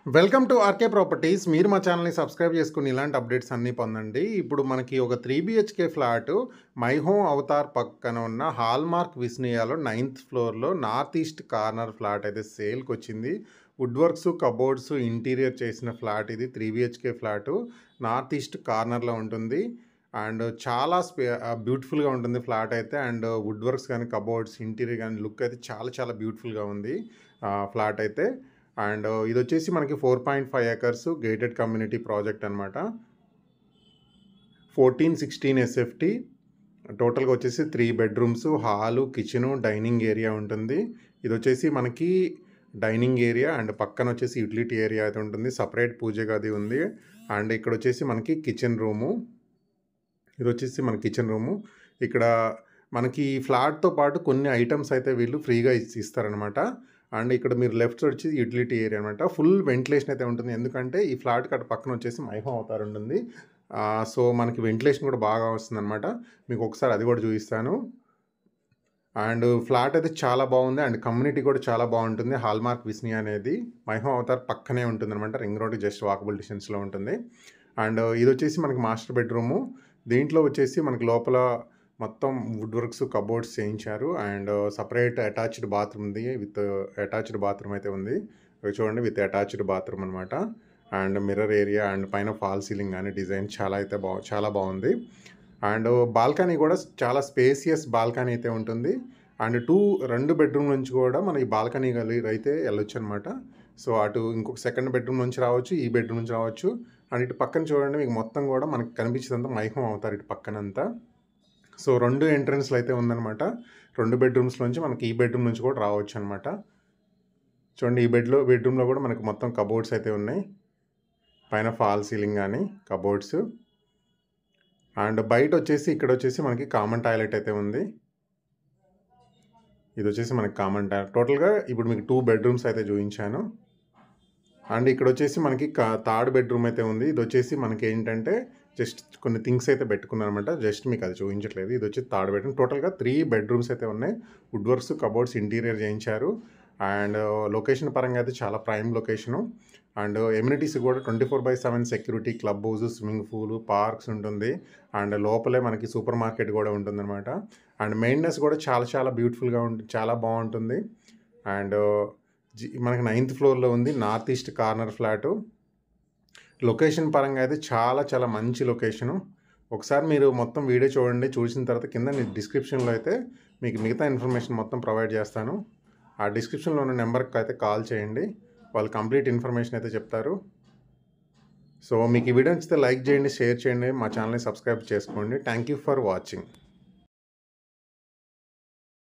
Welcome to RK properties. మీరు మా ఛానల్ని సబ్స్క్రైబ్ చేసుకుని ఇలాంటి అప్డేట్స్ అన్నీ పొందండి. ఇప్పుడు మనకి ఒక 3 BHK flat my home Avatar పక్కన ఉన్న హాల్మార్క్ విస్నియాలో 9th ఫ్లోర్లో నార్త్ ఈస్ట్ కార్నర్ ఫ్లాట్ అయితే సేల్కి వచ్చింది. వుడ్ వర్క్స్, కబోర్డ్స్, ఇంటీరియర్ చేసిన ఫ్లాట్ ఇది. 3 BHK ఫ్లాటు నార్త్ ఈస్ట్ కార్నర్లో ఉంటుంది. అండ్ చాలా బ్యూటిఫుల్గా ఉంటుంది ఫ్లాట్ అయితే. అండ్ వుడ్ వర్క్స్ కానీ, కబోర్డ్స్, ఇంటీరియర్ కానీ లుక్ అయితే చాలా చాలా బ్యూటిఫుల్గా ఉంది ఫ్లాట్ అయితే. అండ్ ఇది వచ్చేసి మనకి 4.5 acres గేటెడ్ కమ్యూనిటీ ప్రాజెక్ట్ అనమాట. 1416 SFT. టోటల్గా వచ్చేసి 3 bedrooms, hall, kitchen, dining area ఉంటుంది. ఇది వచ్చేసి మనకి డైనింగ్ ఏరియా అండ్ పక్కన వచ్చేసి యూటిలిటీ ఏరియా అయితే ఉంటుంది. సపరేట్ పూజ గది ఉంది. అండ్ ఇక్కడ వచ్చేసి మనకి కిచెన్ రూము. ఇది వచ్చేసి మన కిచెన్ రూము. ఇక్కడ మనకి ఫ్లాట్తో పాటు కొన్ని ఐటమ్స్ అయితే వీళ్ళు ఫ్రీగా ఇస్తారనమాట. అండ్ ఇక్కడ మీరు లెఫ్ట్ సైడ్ వచ్చి యూటిలిటీ ఏరియా అనమాట. ఫుల్ వెంటిలేషన్ అయితే ఉంటుంది. ఎందుకంటే ఈ ఫ్లాట్ కట్ పక్కన వచ్చేసి మై హోమ్ అవతార్ ఉంటుంది. సో మనకి వెంటిలేషన్ కూడా బాగా వస్తుంది అనమాట. మీకు ఒకసారి అది కూడా చూపిస్తాను. అండ్ ఫ్లాట్ అయితే చాలా బాగుంది. అండ్ కమ్యూనిటీ కూడా చాలా బాగుంటుంది. హాల్మార్క్ విస్నియా అనేది మై హోమ్ అవతార్ పక్కనే ఉంటుంది అనమాట. రింగ్ రోడ్ జస్ట్ వాకబుల్ డిస్టెన్స్లో ఉంటుంది. అండ్ ఇది వచ్చేసి మనకి మాస్టర్ బెడ్రూము. దీంట్లో వచ్చేసి మనకి లోపల మొత్తం వుడ్ వర్క్స్, కబోర్డ్స్ చేయించారు. అండ్ సపరేట్ అటాచ్డ్ బాత్రూమ్ ఉంది. విత్ అటాచ్డ్ బాత్రూమ్ అయితే ఉంది. చూడండి, విత్ అటాచ్డ్ బాత్రూమ్ అనమాట. అండ్ మిర్రర్ ఏరియా అండ్ పైన ఫాల్ సీలింగ్ కానీ డిజైన్ చాలా బాగుంది. అండ్ బాల్కనీ కూడా చాలా స్పేసియస్ బాల్కనీ అయితే ఉంటుంది. అండ్ 2 బెడ్రూమ్ నుంచి కూడా మన ఈ బాల్కనీ అయితే వెళ్ళొచ్చు అనమాట. సో అటు ఇంకొక సెకండ్ బెడ్రూమ్ నుంచి రావచ్చు, ఈ బెడ్రూమ్ నుంచి రావచ్చు. అండ్ ఇటు పక్కన చూడండి, మీకు మొత్తం కూడా మనకి కనిపించేదంతా మై హోమ్ అవుతారు ఇటు పక్కనంతా. సో 2 ఎంట్రన్స్లు అయితే ఉందన్నమాట. 2 bedrooms నుంచి మనకి ఈ బెడ్రూమ్ నుంచి కూడా రావచ్చు అనమాట. చూడండి, ఈ బెడ్రూమ్లో కూడా మనకి మొత్తం కబోర్డ్స్ అయితే ఉన్నాయి. పైన ఫాల్ సీలింగ్ కానీ కబోర్డ్స్. అండ్ బయట వచ్చేసి ఇక్కడ వచ్చేసి మనకి కామన్ టాయిలెట్ అయితే ఉంది. ఇది వచ్చేసి మనకి కామన్ టాయిలెట్. టోటల్గా ఇప్పుడు మీకు 2 bedrooms అయితే చూపించాను. అండ్ ఇక్కడ వచ్చేసి మనకి థర్డ్ బెడ్రూమ్ అయితే ఉంది. ఇది వచ్చేసి మనకి ఏంటంటే జస్ట్ కొన్ని థింగ్స్ అయితే పెట్టుకున్నారనమాట. జస్ట్ మీకు అది చూపించట్లేదు. ఇది వచ్చి థర్డ్ బెడ్రూమ్. టోటల్గా 3 bedrooms అయితే ఉన్నాయి. వుడ్ వర్క్స్, కబోర్డ్స్, ఇంటీరియర్ చేయించారు. అండ్ లొకేషన్ పరంగా అయితే చాలా ప్రైమ్ లొకేషను. అండ్ ఎమ్యూనిటీస్ కూడా 24/7 security, club house, swimming pool, parks ఉంటుంది. అండ్ లోపలే మనకి సూపర్ మార్కెట్ కూడా ఉంటుందన్నమాట. అండ్ మెయింటెనెన్స్ కూడా చాలా చాలా బ్యూటిఫుల్గా ఉంటుంది, చాలా బాగుంటుంది. అండ్ మనకి 9th ఫ్లోర్లో ఉంది. North east corner flat. Location పరంగా అయితే చాలా చాలా మంచి లొకేషను. ఒకసారి మీరు మొత్తం వీడియో చూడండి. చూసిన తర్వాత కింద నేను డిస్క్రిప్షన్లో అయితే మీకు మిగతా ఇన్ఫర్మేషన్ మొత్తం ప్రొవైడ్ చేస్తాను. ఆ డిస్క్రిప్షన్లో ఉన్న నెంబర్కి అయితే కాల్ చేయండి. వాళ్ళు కంప్లీట్ ఇన్ఫర్మేషన్ అయితే చెప్తారు. సో మీకు ఈ వీడియో నచ్చితే లైక్ చేయండి, షేర్ చేయండి, మా ఛానల్ని సబ్స్క్రైబ్ చేసుకోండి. Thank you for watching.